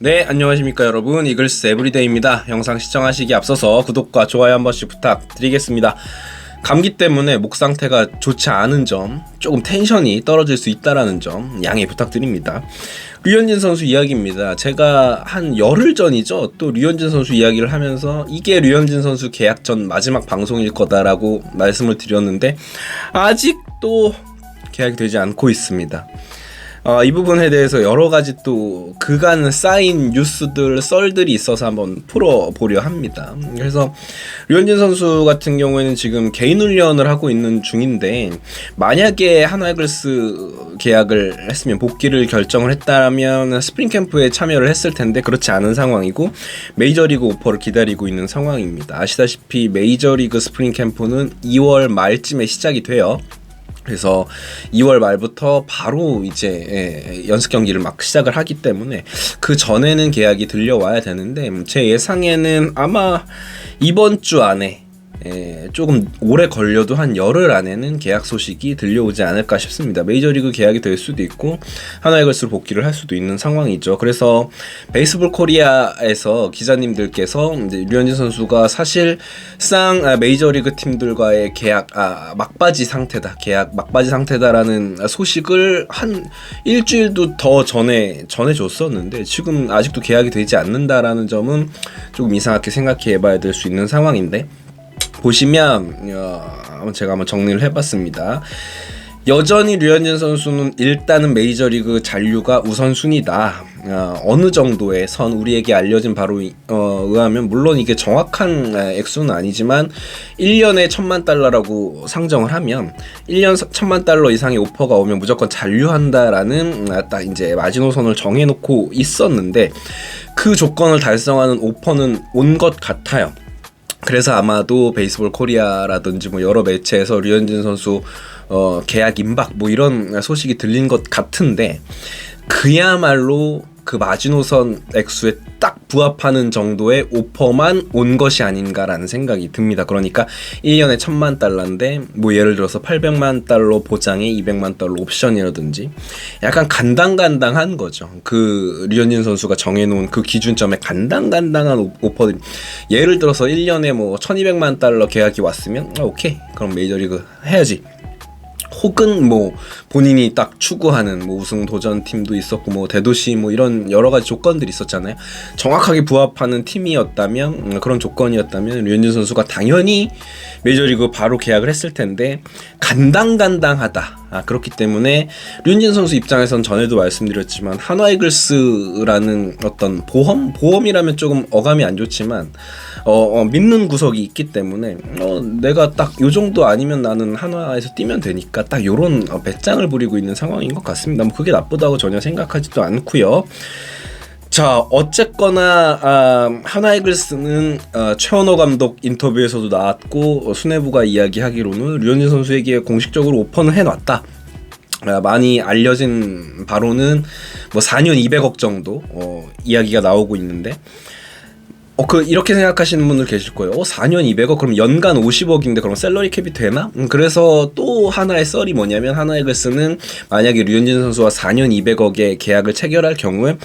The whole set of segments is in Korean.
네, 안녕하십니까 여러분. 이글스 에브리데이입니다. 영상 시청하시기 앞서서 구독과 좋아요 한 번씩 부탁드리겠습니다. 감기 때문에 목 상태가 좋지 않은 점, 조금 텐션이 떨어질 수 있다라는 점 양해 부탁드립니다. 류현진 선수 이야기입니다. 제가 한 열흘 전이죠. 또 류현진 선수 이야기를 하면서 이게 류현진 선수 계약 전 마지막 방송일 거다라고 말씀을 드렸는데 아직도 계약이 되지 않고 있습니다. 이 부분에 대해서 여러 가지 또 그간 쌓인 뉴스들, 썰들이 있어서 한번 풀어보려 합니다. 그래서 류현진 선수 같은 경우에는 지금 개인 훈련을 하고 있는 중인데, 만약에 한화이글스 계약을 했으면, 복귀를 결정을 했다면 스프링 캠프에 참여를 했을 텐데 그렇지 않은 상황이고 메이저리그 오퍼를 기다리고 있는 상황입니다. 아시다시피 메이저리그 스프링 캠프는 2월 말쯤에 시작이 돼요. 그래서 2월 말부터 바로 이제 연습 경기를 막 시작을 하기 때문에 그 전에는 계약이 들려와야 되는데, 제 예상에는 아마 이번 주 안에 조금 오래 걸려도 한 열흘 안에는 계약 소식이 들려오지 않을까 싶습니다. 메이저리그 계약이 될 수도 있고 한화이글스로 복귀를 할 수도 있는 상황이죠. 그래서 베이스볼 코리아에서 기자님들께서 이제 류현진 선수가 사실상 메이저리그 팀들과의 계약 막바지 상태다, 계약 막바지 상태다라는 소식을 한 일주일도 더 전해줬었는데 지금 아직도 계약이 되지 않는다라는 점은 조금 이상하게 생각해봐야 될 수 있는 상황인데, 보시면 제가 한번 정리를 해봤습니다. 여전히 류현진 선수는 일단은 메이저리그 잔류가 우선순위다. 어느 정도의 선, 우리에게 알려진 바로 의하면, 물론 이게 정확한 액수는 아니지만 1년에 $10,000,000라고 상정을 하면 1년 $10,000,000 이상의 오퍼가 오면 무조건 잔류한다라는 딱 이제 마지노선을 정해놓고 있었는데, 그 조건을 달성하는 오퍼는 온 것 같아요. 그래서 아마도 베이스볼 코리아라든지 뭐 여러 매체에서 류현진 선수 계약 임박 뭐 이런 소식이 들린 것 같은데, 그야말로 그 마지노선 액수에 딱 부합하는 정도의 오퍼만 온 것이 아닌가라는 생각이 듭니다. 그러니까 1년에 $10,000,000인데 뭐 예를 들어서 $800,000 보장에 $200,000 옵션이라든지 약간 간당간당한 거죠. 그 류현진 선수가 정해놓은 그 기준점에 간당간당한 오퍼들이, 예를 들어서 1년에 뭐 $1,200,000 계약이 왔으면 오케이, 그럼 메이저리그 해야지. 혹은 뭐 본인이 딱 추구하는 뭐 우승 도전 팀도 있었고 뭐 대도시 뭐 이런 여러 가지 조건들이 있었잖아요. 정확하게 부합하는 팀이었다면, 그런 조건이었다면 류현진 선수가 당연히 메이저리그 바로 계약을 했을 텐데 간당간당하다. 그렇기 때문에 류현진 선수 입장에선 전에도 말씀드렸지만 한화이글스라는 어떤 보험이라면 조금 어감이 안 좋지만 믿는 구석이 있기 때문에 내가 딱 요 정도 아니면 나는 한화에서 뛰면 되니까 딱 요런 배짱을 부리고 있는 상황인 것 같습니다. 뭐 그게 나쁘다고 전혀 생각하지도 않고요. 자, 어쨌거나 한화이글스는 최원호 감독 인터뷰에서도 나왔고 수뇌부가 이야기하기로는 류현진 선수에게 공식적으로 오퍼는 해놨다. 많이 알려진 바로는 뭐 4년 200억 정도 이야기가 나오고 있는데, 이렇게 생각하시는 분들 계실 거예요. 4년 200억 그럼 연간 50억인데 그럼 셀러리 캡이 되나? 그래서 또 하나의 썰이 뭐냐면, 한화이글스는 만약에 류현진 선수와 4년 200억의 계약을 체결할 경우에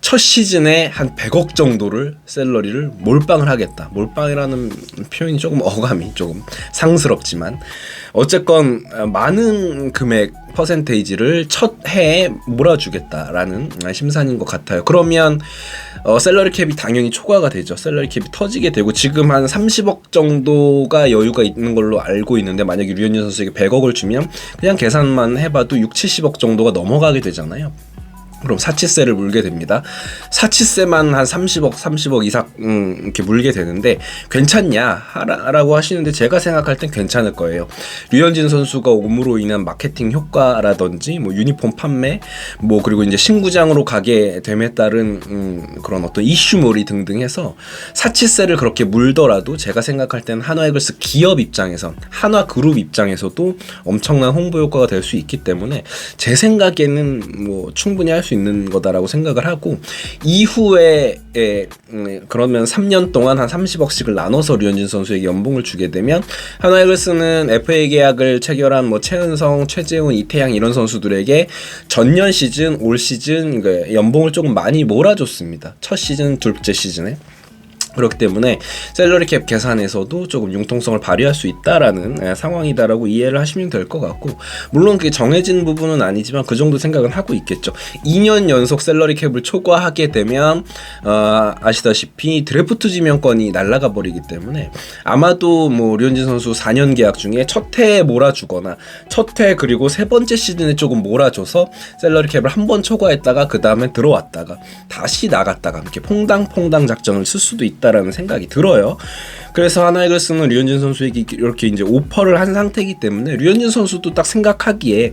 첫 시즌에 한 100억 정도를 셀러리를 몰빵을 하겠다. 몰빵이라는 표현이 조금 어감이 조금 상스럽지만 어쨌건 많은 금액 퍼센테이지를 첫 해에 몰아주겠다라는 심산인 것 같아요. 그러면 셀러리 캡이 당연히 초과가 되죠. 셀러리 캡이 터지게 되고, 지금 한 30억 정도가 여유가 있는 걸로 알고 있는데, 만약에 류현진 선수에게 100억을 주면 그냥 계산만 해봐도 60-70억 정도가 넘어가게 되잖아요. 그럼 사치세를 물게 됩니다. 사치세만 한 30억 이상 이렇게 물게 되는데 괜찮냐 라고 하시는데, 제가 생각할 땐 괜찮을 거예요. 류현진 선수가 옴으로 인한 마케팅 효과라든지 뭐 유니폼 판매 뭐 그리고 이제 신구장으로 가게 됨에 따른 그런 어떤 이슈몰이 등등 해서 사치세를 그렇게 물더라도, 제가 생각할 땐 한화이글스 기업 입장에선, 한화그룹 입장에서도 엄청난 홍보 효과가 될 수 있기 때문에 제 생각에는 뭐 충분히 할 수 수 있는 거다라고 생각을 하고, 이후에 그러면 3년 동안 한 30억씩을 나눠서 류현진 선수에게 연봉을 주게 되면 하나 이글스는 FA 계약을 체결한 뭐 최은성, 최재훈, 이태양 이런 선수들에게 전년 시즌, 올 시즌 연봉을 조금 많이 몰아줬습니다. 첫 시즌, 둘째 시즌에. 그렇기 때문에 셀러리 캡 계산에서도 조금 융통성을 발휘할 수 있다라는 상황이다라고 이해를 하시면 될 것 같고, 물론 그게 정해진 부분은 아니지만 그 정도 생각은 하고 있겠죠. 2년 연속 셀러리 캡을 초과하게 되면 아시다시피 드래프트 지명권이 날아가 버리기 때문에 아마도 뭐 류현진 선수 4년 계약 중에 첫 해에 몰아주거나 첫 해 그리고 세 번째 시즌에 조금 몰아줘서 셀러리 캡을 한 번 초과했다가 그 다음에 들어왔다가 다시 나갔다가 이렇게 퐁당퐁당 작전을 쓸 수도 있다라는 생각이 들어요. 그래서 하나 이글스는 류현진 선수에게 이렇게 이제 오퍼를 한 상태이기 때문에 류현진 선수도 딱 생각하기에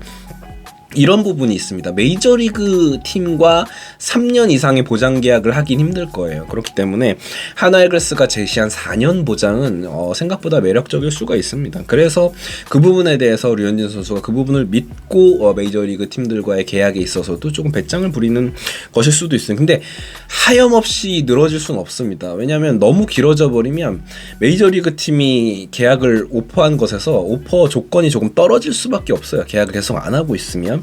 이런 부분이 있습니다. 메이저리그 팀과 3년 이상의 보장 계약을 하긴 힘들 거예요. 그렇기 때문에 하나 이글스가 제시한 4년 보장은 생각보다 매력적일 수가 있습니다. 그래서 그 부분에 대해서 류현진 선수가 그 부분을 믿고 메이저리그 팀들과의 계약에 있어서도 조금 배짱을 부리는 것일 수도 있어요. 근데 하염없이 늘어질 수는 없습니다. 왜냐하면 너무 길어져 버리면 메이저리그 팀이 계약을 오퍼한 것에서 오퍼 조건이 조금 떨어질 수밖에 없어요. 계약을 계속 안 하고 있으면.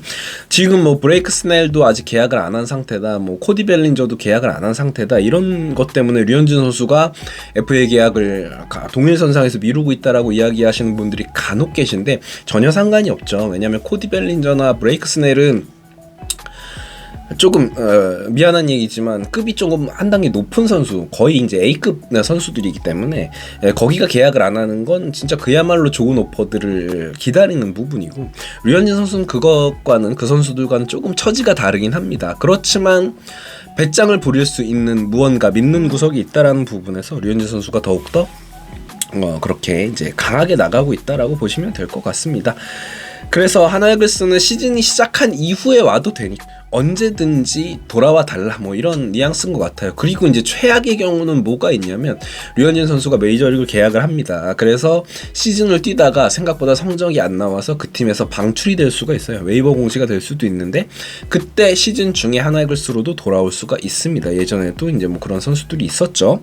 지금 뭐 브레이크 스넬도 아직 계약을 안 한 상태다, 뭐 코디 벨린저도 계약을 안 한 상태다, 이런 것 때문에 류현진 선수가 FA 계약을 동일선상에서 미루고 있다라고 이야기하시는 분들이 간혹 계신데 전혀 상관이 없죠. 왜냐하면 코디 벨린저나 브레이크 스넬은 조금 미안한 얘기지만 급이 조금 한 단계 높은 선수, 거의 이제 A급 선수들이기 때문에 거기가 계약을 안 하는 건 진짜 그야말로 좋은 오퍼들을 기다리는 부분이고, 류현진 선수는 그것과는 그 선수들과는 조금 처지가 다르긴 합니다. 그렇지만 배짱을 부릴 수 있는 무언가 믿는 구석이 있다라는 부분에서 류현진 선수가 더욱더 그렇게 이제 강하게 나가고 있다라고 보시면 될 것 같습니다. 그래서 하나 이글스는 시즌이 시작한 이후에 와도 되니까 언제든지 돌아와 달라, 뭐 이런 뉘앙스인 것 같아요. 그리고 이제 최악의 경우는 뭐가 있냐면 류현진 선수가 메이저리그 계약을 합니다. 그래서 시즌을 뛰다가 생각보다 성적이 안 나와서 그 팀에서 방출이 될 수가 있어요. 웨이버 공시가 될 수도 있는데 그때 시즌 중에 하나 이글스로도 돌아올 수가 있습니다. 예전에도 이제 뭐 그런 선수들이 있었죠.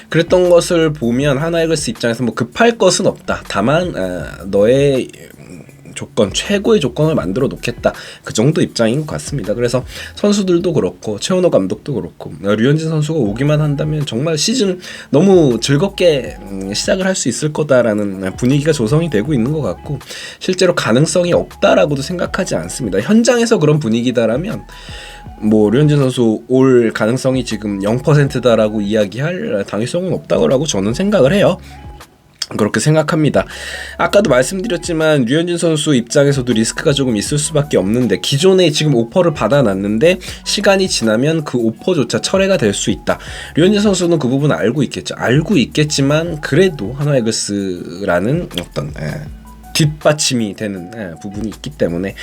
그랬던 것을 보면 하나 이글스 입장에서 뭐 급할 것은 없다. 다만 너의 조건, 최고의 조건을 만들어 놓겠다, 그 정도 입장인 것 같습니다. 그래서 선수들도 그렇고 최원호 감독도 그렇고 류현진 선수가 오기만 한다면 정말 시즌 너무 즐겁게 시작을 할 수 있을 거다라는 분위기가 조성이 되고 있는 것 같고, 실제로 가능성이 없다라고도 생각하지 않습니다. 현장에서 그런 분위기다라면 뭐 류현진 선수 올 가능성이 지금 0%다라고 이야기할 당위성은 없다고 저는 생각을 해요. 그렇게 생각합니다. 아까도 말씀드렸지만 류현진 선수 입장에서도 리스크가 조금 있을 수밖에 없는데, 기존에 지금 오퍼를 받아놨는데 시간이 지나면 그 오퍼조차 철회가 될 수 있다. 류현진 선수는 그 부분을 알고 있겠죠. 알고 있겠지만 그래도 하나 이글스라는 어떤 뒷받침이 되는 부분이 있기 때문에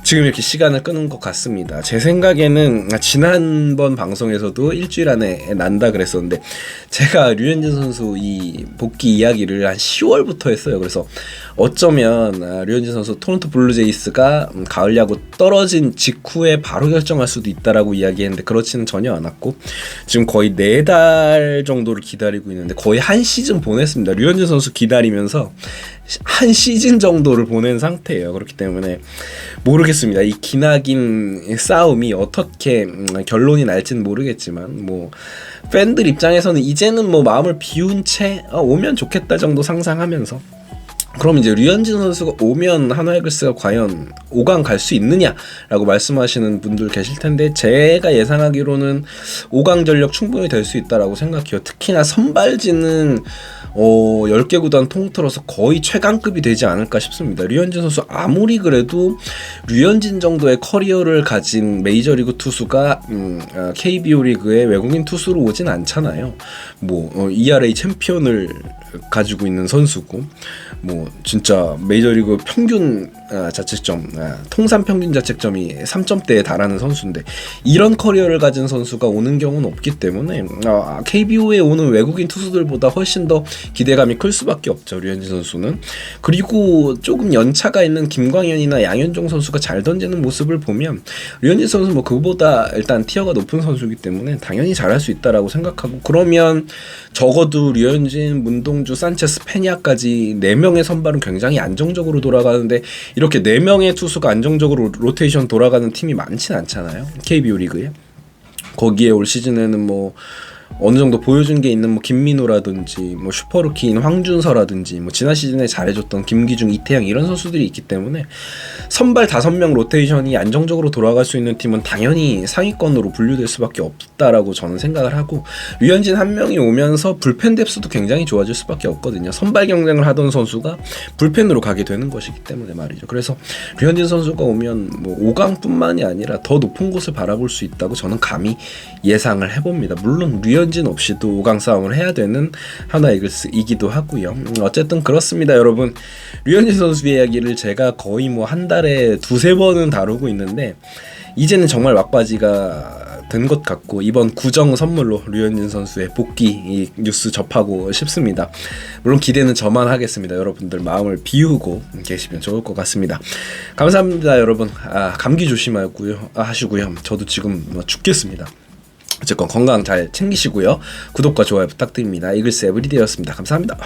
지금 이렇게 시간을 끄는 것 같습니다. 제 생각에는 지난번 방송에서도 일주일 안에 난다 그랬었는데, 제가 류현진 선수 이 복귀 이야기를 한 10월부터 했어요. 그래서 어쩌면 류현진 선수 토론토 블루제이스가 가을 야구 떨어진 직후에 바로 결정할 수도 있다라고 이야기했는데 그렇지는 전혀 않았고, 지금 거의 4달 정도를 기다리고 있는데 거의 한 시즌 보냈습니다. 류현진 선수 기다리면서 한 시즌 정도를 보낸 상태예요. 그렇기 때문에 모르겠습니다. 이 기나긴 싸움이 어떻게 결론이 날지는 모르겠지만, 뭐 팬들 입장에서는 이제는 뭐 마음을 비운 채 오면 좋겠다 정도 상상하면서, 그럼 이제 류현진 선수가 오면 하나 이글스가 과연 5강 갈 수 있느냐라고 말씀하시는 분들 계실 텐데, 제가 예상하기로는 5강 전력 충분히 될 수 있다라고 생각해요. 특히나 선발진은 10개 구단 통틀어서 거의 최강급이 되지 않을까 싶습니다. 류현진 선수 아무리 그래도 류현진 정도의 커리어를 가진 메이저리그 투수가 KBO 리그에 외국인 투수로 오진 않잖아요. 뭐 ERA 챔피언을 가지고 있는 선수고 뭐 진짜 메이저리그 평균 자책점 통산 평균 자책점이 3점대에 달하는 선수인데 이런 커리어를 가진 선수가 오는 경우는 없기 때문에 KBO에 오는 외국인 투수들보다 훨씬 더 기대감이 클 수밖에 없죠. 류현진 선수는. 그리고 조금 연차가 있는 김광현이나 양현종 선수가 잘 던지는 모습을 보면 류현진 선수 뭐 그보다 일단 티어가 높은 선수이기 때문에 당연히 잘할 수 있다라고 생각하고, 그러면 적어도 류현진, 문동주, 산체스, 페냐까지 4명의 선발은 굉장히 안정적으로 돌아가는데 이렇게 4명의 투수가 안정적으로 로테이션 돌아가는 팀이 많진 않잖아요. KBO 리그에. 거기에 올 시즌에는 뭐 어느 정도 보여준 게 있는 뭐 김민우라든지 뭐 슈퍼루키인 황준서라든지 뭐 지난 시즌에 잘해줬던 김기중, 이태영 이런 선수들이 있기 때문에 선발 5명 로테이션이 안정적으로 돌아갈 수 있는 팀은 당연히 상위권으로 분류될 수밖에 없다라고 저는 생각을 하고, 류현진 한 명이 오면서 불펜 뎁스도 굉장히 좋아질 수밖에 없거든요. 선발 경쟁을 하던 선수가 불펜으로 가게 되는 것이기 때문에 말이죠. 그래서 류현진 선수가 오면 뭐 5강뿐만이 아니라 더 높은 곳을 바라볼 수 있다고 저는 감히 예상을 해봅니다. 물론 류현진 없이도 5강 싸움을 해야 되는 하나 이글스이기도 하고요. 어쨌든 그렇습니다, 여러분. 류현진 선수 이야기를 제가 거의 뭐 한 달에 2-3번은 다루고 있는데 이제는 정말 막바지가 된 것 같고 이번 구정 선물로 류현진 선수의 복귀 이 뉴스 접하고 싶습니다. 물론 기대는 저만 하겠습니다. 여러분들 마음을 비우고 계시면 좋을 것 같습니다. 감사합니다, 여러분. 감기 조심하고요. 하시고요. 저도 지금 죽겠습니다. 어쨌건 건강 잘 챙기시고요. 구독과 좋아요 부탁드립니다. 이글스 에브리데이였습니다. 감사합니다.